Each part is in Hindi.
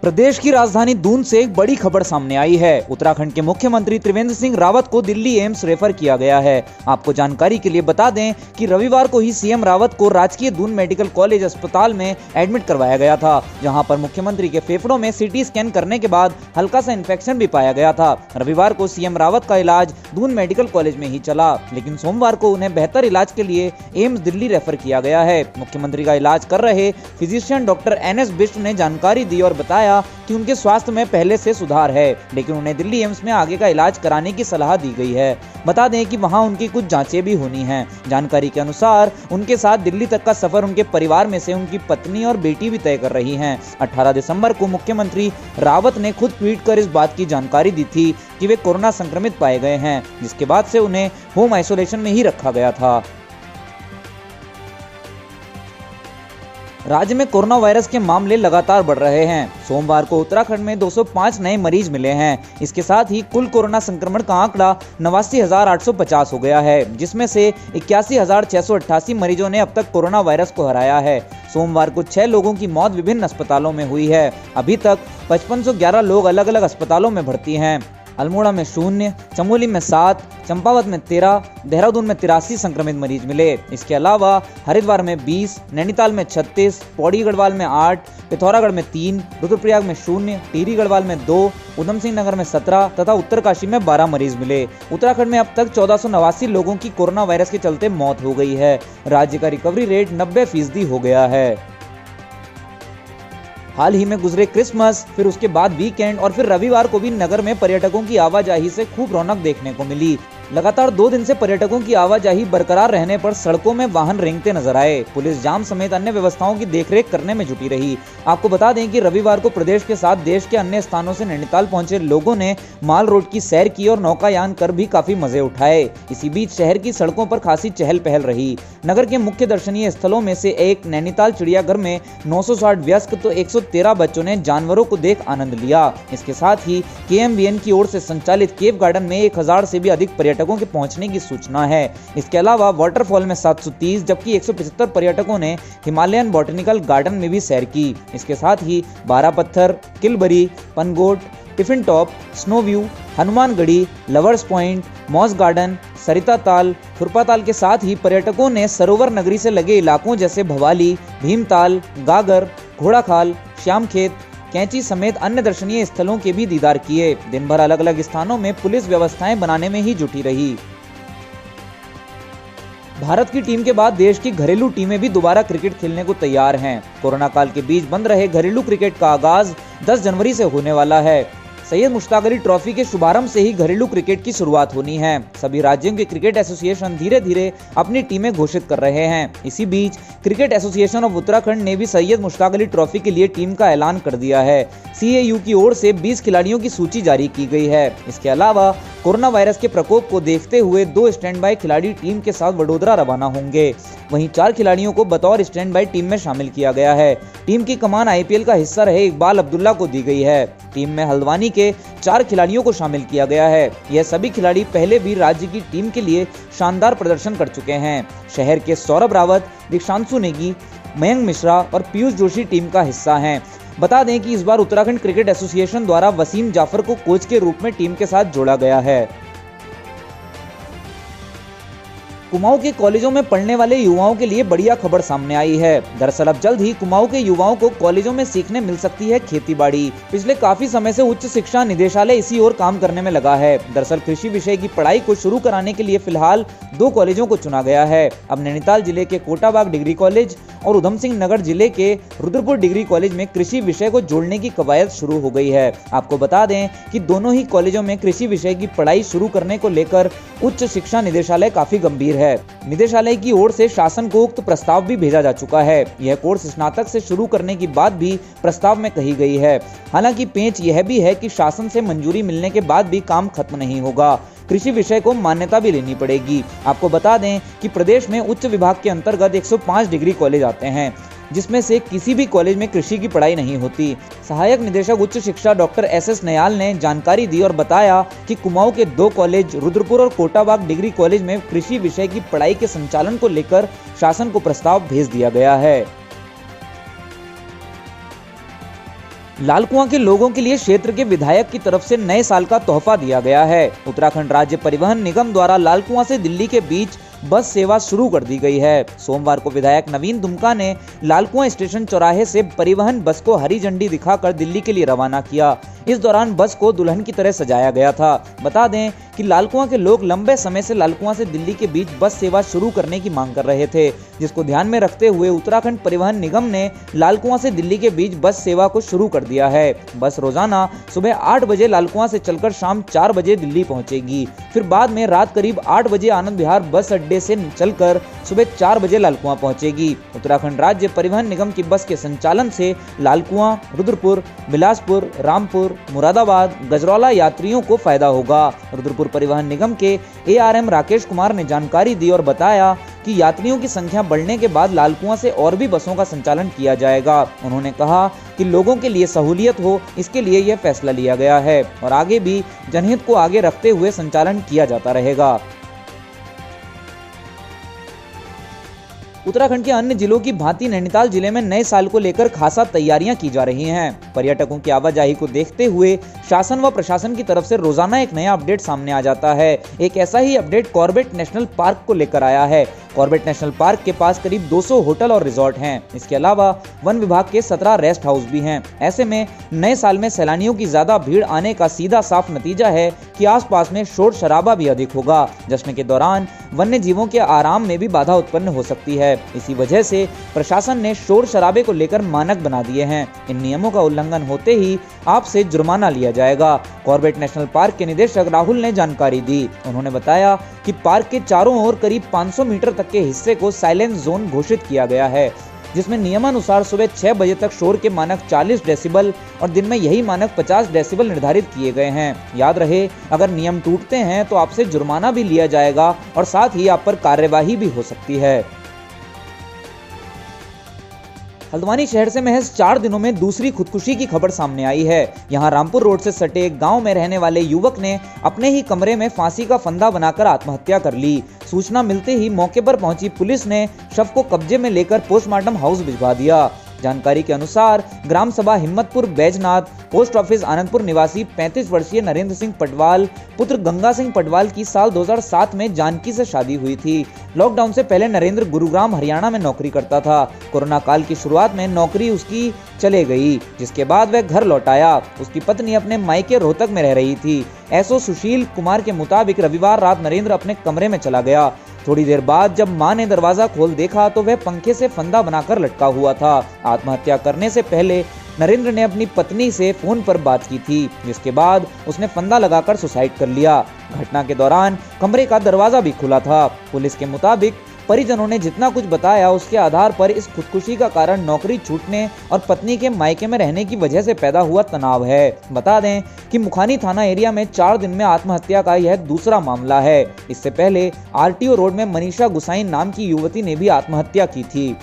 प्रदेश की राजधानी दून से एक बड़ी खबर सामने आई है। उत्तराखंड के मुख्यमंत्री त्रिवेंद्र सिंह रावत को दिल्ली एम्स रेफर किया गया है। आपको जानकारी के लिए बता दें कि रविवार को ही सीएम रावत को राजकीय दून मेडिकल कॉलेज अस्पताल में एडमिट करवाया गया था, जहां पर मुख्यमंत्री के फेफड़ों में सीटी स्कैन करने के बाद हल्का सा इन्फेक्शन भी पाया गया था। रविवार को सीएम रावत का इलाज दून मेडिकल कॉलेज में ही चला, लेकिन सोमवार को उन्हें बेहतर इलाज के लिए एम्स दिल्ली रेफर किया गया है। मुख्यमंत्री का इलाज कर रहे फिजिशियन डॉक्टर NS बिष्ट ने जानकारी दी और बताया कि उनके स्वास्थ्य में पहले से सुधार है, लेकिन उन्हें दिल्ली एम्स में आगे का इलाज कराने की सलाह दी गई है। बता दें कि वहां उनकी कुछ जांचें भी होनी हैं। जानकारी के अनुसार उनके साथ दिल्ली तक का सफर उनके परिवार में से उनकी पत्नी और बेटी भी तय कर रही हैं। 18 दिसंबर को मुख्यमंत्री रावत ने खुद ट्वीट कर इस बात की जानकारी दी थी कि वे कोरोना संक्रमित पाए गए हैं, जिसके बाद से उन्हें होम आइसोलेशन में ही रखा गया था। राज्य में कोरोना वायरस के मामले लगातार बढ़ रहे हैं। सोमवार को उत्तराखंड में 205 नए मरीज मिले हैं। इसके साथ ही कुल कोरोना संक्रमण का आंकड़ा 89,850 हो गया है, जिसमें से 81,688 मरीजों ने अब तक कोरोना वायरस को हराया है। सोमवार को 6 लोगों की मौत विभिन्न अस्पतालों में हुई है। अभी तक 5511 लोग अलग अलग अस्पतालों में भर्ती हैं। अल्मोड़ा में 0, चमोली में 7, चंपावत में 13, देहरादून में 83 संक्रमित मरीज मिले। इसके अलावा हरिद्वार में 20, नैनीताल में 36, पौड़ी गढ़वाल में 8, पिथौरागढ़ में 3, रुद्रप्रयाग में 0, टिहरी गढ़वाल में 2, उधम सिंह नगर में 17 तथा उत्तरकाशी में 12 मरीज मिले। उत्तराखंड में अब तक 1489 लोगों की कोरोना वायरस के चलते मौत हो गई है। राज्य का रिकवरी रेट 90% हो गया है। हाल ही में गुजरे क्रिसमस, फिर उसके बाद वीकेंड और फिर रविवार को भी नगर में पर्यटकों की आवाजाही से खूब रौनक देखने को मिली। लगातार 2 दिन से पर्यटकों की आवाजाही बरकरार रहने पर सड़कों में वाहन रेंगते नजर आए। पुलिस जाम समेत अन्य व्यवस्थाओं की देखरेख करने में जुटी रही। आपको बता दें कि रविवार को प्रदेश के साथ देश के अन्य स्थानों से नैनीताल पहुंचे लोगों ने माल रोड की सैर की और नौकायान कर भी काफी मजे उठाए। इसी बीच शहर की सड़कों पर खासी चहल पहल रही। नगर के मुख्य दर्शनीय स्थलों में से एक नैनीताल चिड़ियाघर में 960 वयस्क तो 113 बच्चों ने जानवरों को देख आनंद लिया। इसके साथ ही KMVN की ओर से संचालित केव गार्डन में 1000 से भी अधिक पर्यटकों के पहुंचने की सूचना है। इसके अलावा वाटरफॉल में 730 जबकि 175 पर्यटकों ने हिमालयन बॉटनिकल गार्डन में भी सैर की। इसके साथ ही 12 Patthar, Kilbury, Pangot, tiffin top, snow view, Hanumangarhi, lovers point, moss garden, Sarita Tal, Khurpa ताल के साथ ही पर्यटकों ने सरोवर नगरी से लगे इलाकों जैसे भवाली, भीमताल, गागर, घोड़ाखाल, श्यामखेत, कैंची समेत अन्य दर्शनीय स्थलों के भी दीदार किए। दिन भर अलग अलग स्थानों में पुलिस व्यवस्थाएं बनाने में ही जुटी रही। भारत की टीम के बाद देश की घरेलू टीमें भी दोबारा क्रिकेट खेलने को तैयार हैं। कोरोना काल के बीच बंद रहे घरेलू क्रिकेट का आगाज 10 जनवरी से होने वाला है। सैयद मुश्ताक अली ट्रॉफी के शुभारंभ से ही घरेलू क्रिकेट की शुरुआत होनी है। सभी राज्यों के क्रिकेट एसोसिएशन धीरे धीरे अपनी टीमें घोषित कर रहे हैं। इसी बीच क्रिकेट एसोसिएशन ऑफ उत्तराखंड ने भी सैयद मुश्ताक अली ट्रॉफी के लिए टीम का ऐलान कर दिया है। CAU की ओर से 20 खिलाड़ियों की सूची जारी की गई है। इसके अलावा कोरोना वायरस के प्रकोप को देखते हुए 2 स्टैंड बाय खिलाड़ी टीम के साथ वडोदरा रवाना होंगे। वहीं 4 खिलाड़ियों को बतौर स्टैंड बाय टीम में शामिल किया गया है। टीम की कमान IPL का हिस्सा रहे इकबाल अब्दुल्ला को दी गई है। टीम में हल्द्वानी के 4 खिलाड़ियों को शामिल किया गया है। यह सभी खिलाड़ी पहले भी राज्य की टीम के लिए शानदार प्रदर्शन कर चुके हैं। शहर के सौरभ रावत, दीक्षांशु नेगी, मयंक मिश्रा और पीयूष जोशी टीम का हिस्सा हैं। बता दें कि इस बार उत्तराखंड क्रिकेट एसोसिएशन द्वारा वसीम जाफर को कोच के रूप में टीम के साथ जोड़ा गया है। कुमाऊं के कॉलेजों में पढ़ने वाले युवाओं के लिए बढ़िया खबर सामने आई है। दरअसल अब जल्द ही कुमाऊं के युवाओं को कॉलेजों में सीखने मिल सकती है खेतीबाड़ी। पिछले काफी समय से उच्च शिक्षा निदेशालय इसी ओर काम करने में लगा है। दरअसल कृषि विषय की पढ़ाई को शुरू कराने के लिए फिलहाल 2 कॉलेजों को चुना गया है। अब नैनीताल जिले के कोटाबाग डिग्री कॉलेज और उधम सिंह नगर जिले के रुद्रपुर डिग्री कॉलेज में कृषि विषय को जोड़ने की कवायद शुरू हो गई है। आपको बता दें कि दोनों ही कॉलेजों में कृषि विषय की पढ़ाई शुरू करने को लेकर उच्च शिक्षा निदेशालय काफी गंभीर है। निदेशालय की ओर से शासन को उक्त प्रस्ताव भी भेजा जा चुका है। यह कोर्स स्नातक से शुरू करने की बात भी प्रस्ताव में कही गई है। हालांकि पेंच यह भी है कि शासन से मंजूरी मिलने के बाद भी काम खत्म नहीं होगा। कृषि विषय को मान्यता भी लेनी पड़ेगी। आपको बता दें कि प्रदेश में उच्च विभाग के अंतर्गत 105 डिग्री कॉलेज आते हैं, जिसमें से किसी भी कॉलेज में कृषि की पढ़ाई नहीं होती। सहायक निदेशक उच्च शिक्षा डॉक्टर SS नयाल ने जानकारी दी और बताया कि कुमाऊं के 2 कॉलेज रुद्रपुर और कोटाबाग डिग्री कॉलेज में कृषि विषय की पढ़ाई के संचालन को लेकर शासन को प्रस्ताव भेज दिया गया है। लालकुआं के लोगों के लिए क्षेत्र के विधायक की तरफ से नए साल का तोहफा दिया गया है। उत्तराखंड राज्य परिवहन निगम द्वारा लालकुआं से दिल्ली के बीच बस सेवा शुरू कर दी गई है। सोमवार को विधायक नवीन दुमका ने लालकुआं स्टेशन चौराहे से परिवहन बस को हरी झंडी दिखाकर दिल्ली के लिए रवाना किया। इस दौरान बस को दुल्हन की तरह सजाया गया था। बता दें कि लालकुआं के लोग लंबे समय से लालकुआं से दिल्ली के बीच बस सेवा शुरू करने की मांग कर रहे थे, जिसको ध्यान में रखते हुए उत्तराखंड परिवहन निगम ने लालकुआं से दिल्ली के बीच बस सेवा को शुरू कर दिया है। बस रोजाना सुबह 8 बजे लालकुआं से चलकर शाम 4 बजे दिल्ली पहुंचेगी। फिर बाद में रात करीब 8 बजे आनंद विहार बस अड्डे से चलकर सुबह 4 बजे लालकुआं पहुंचेगी। उत्तराखंड राज्य परिवहन निगम की बस के संचालन से लालकुआं, रुद्रपुर, बिलासपुर, रामपुर, मुरादाबाद, गजरौला यात्रियों को फायदा होगा। रुद्रपुर परिवहन निगम के ARM राकेश कुमार ने जानकारी दी और बताया कि यात्रियों की संख्या बढ़ने के बाद लालकुआं से और भी बसों का संचालन किया जाएगा। उन्होंने कहा कि लोगों के लिए सहूलियत हो, इसके लिए यह फैसला लिया गया है और आगे भी जनहित को आगे रखते हुए संचालन किया जाता रहेगा। उत्तराखंड के अन्य जिलों की भांति नैनीताल जिले में नए साल को लेकर खासा तैयारियां की जा रही हैं। पर्यटकों की आवाजाही को देखते हुए शासन व प्रशासन की तरफ से रोजाना एक नया अपडेट सामने आ जाता है। एक ऐसा ही अपडेट कॉर्बेट नेशनल पार्क को लेकर आया है। कॉर्बेट नेशनल पार्क के पास करीब 200 होटल और रिजॉर्ट हैं। इसके अलावा वन विभाग के 17 रेस्ट हाउस भी हैं। ऐसे में नए साल में सैलानियों की ज्यादा भीड़ आने का सीधा साफ नतीजा है कि आसपास में शोर शराबा भी अधिक होगा। जश्न के दौरान वन्य जीवों के आराम में भी बाधा उत्पन्न हो सकती है। इसी वजह से प्रशासन ने शोर शराबे को लेकर मानक बना दिए हैं। इन नियमों का उल्लंघन होते ही आपसे जुर्माना लिया जाएगा। कॉर्बेट नेशनल पार्क के निदेशक राहुल ने जानकारी दी। उन्होंने बताया कि पार्क के चारों ओर करीब 500 मीटर तक के हिस्से को साइलेंस जोन घोषित किया गया है, जिसमें नियमानुसार सुबह 6 बजे तक शोर के मानक 40 डेसिबल और दिन में यही मानक 50 डेसिबल निर्धारित किए गए हैं। याद रहे, अगर नियम टूटते हैं तो आपसे जुर्माना भी लिया जाएगा और साथ ही आप पर कार्यवाही भी हो सकती है। हल्द्वानी शहर से महज 4 दिनों में दूसरी खुदकुशी की खबर सामने आई है। यहां रामपुर रोड से सटे एक गांव में रहने वाले युवक ने अपने ही कमरे में फांसी का फंदा बनाकर आत्महत्या कर ली। सूचना मिलते ही मौके पर पहुंची पुलिस ने शव को कब्जे में लेकर पोस्टमार्टम हाउस भिजवा दिया। जानकारी के अनुसार ग्राम सभा हिम्मतपुर बैजनाथ पोस्ट ऑफिस आनंदपुर निवासी 35 वर्षीय नरेंद्र सिंह पटवाल पुत्र गंगा सिंह पटवाल की साल 2007 में जानकी से शादी हुई थी। लॉकडाउन से पहले नरेंद्र गुरुग्राम हरियाणा में नौकरी करता था। कोरोना काल की शुरुआत में नौकरी उसकी चले गई, जिसके बाद वह घर लौट आया। उसकी पत्नी अपने मायके रोहतक में रह रही थी। एसओ सुशील कुमार के मुताबिक रविवार रात नरेंद्र अपने कमरे में चला गया। थोड़ी देर बाद जब मां ने दरवाजा खोल देखा तो वह पंखे से फंदा बनाकर लटका हुआ था। आत्महत्या करने से पहले नरेंद्र ने अपनी पत्नी से फोन पर बात की थी, जिसके बाद उसने फंदा लगाकर सुसाइड कर लिया। घटना के दौरान कमरे का दरवाजा भी खुला था। पुलिस के मुताबिक परिजनों ने जितना कुछ बताया उसके आधार पर इस खुदकुशी का कारण नौकरी छूटने और पत्नी के मायके में रहने की वजह से पैदा हुआ तनाव है। बता दें कि मुखानी थाना एरिया में 4 दिन में आत्महत्या का यह दूसरा मामला है। इससे पहले आरटीओ रोड में मनीषा गुसाइन नाम की युवती ने भी आत्महत्या की थी।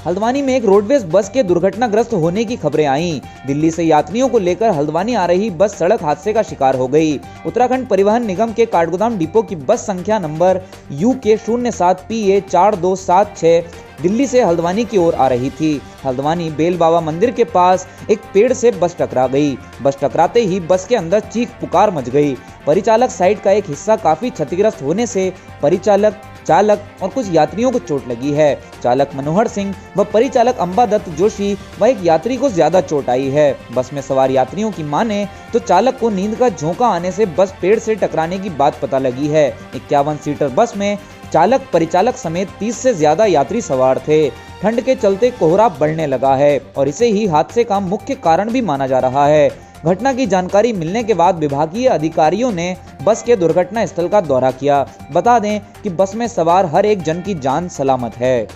हल्द्वानी में एक रोडवेज बस के दुर्घटनाग्रस्त होने की खबरें आईं। दिल्ली से यात्रियों को लेकर हल्द्वानी आ रही बस सड़क हादसे का शिकार हो गई। उत्तराखंड परिवहन निगम के काठगोदाम डिपो की बस संख्या नंबर UK 07PA 4276 दिल्ली से हल्द्वानी की ओर आ रही थी। हल्द्वानी बेल बाबा मंदिर के पास एक पेड़ से बस टकरा गई। बस टकराते ही बस के अंदर चीख पुकार मच गई। परिचालक साइड का एक हिस्सा काफी क्षतिग्रस्त होने से परिचालक, चालक और कुछ यात्रियों को चोट लगी है। चालक मनोहर सिंह व परिचालक अंबा दत्त जोशी व एक यात्री को ज्यादा चोट आई है। बस में सवार यात्रियों की माने तो चालक को नींद का झोंका आने से बस पेड़ से टकराने की बात पता लगी है। 51 सीटर बस में चालक, परिचालक समेत 30 से ज्यादा यात्री सवार थे। ठंड के चलते कोहरा बढ़ने लगा है और इसे ही हादसे का मुख्य कारण भी माना जा रहा है। घटना की जानकारी मिलने के बाद विभागीय अधिकारियों ने बस के दुर्घटना स्थल का दौरा किया। बता दें कि बस में सवार हर एक जन की जान सलामत है।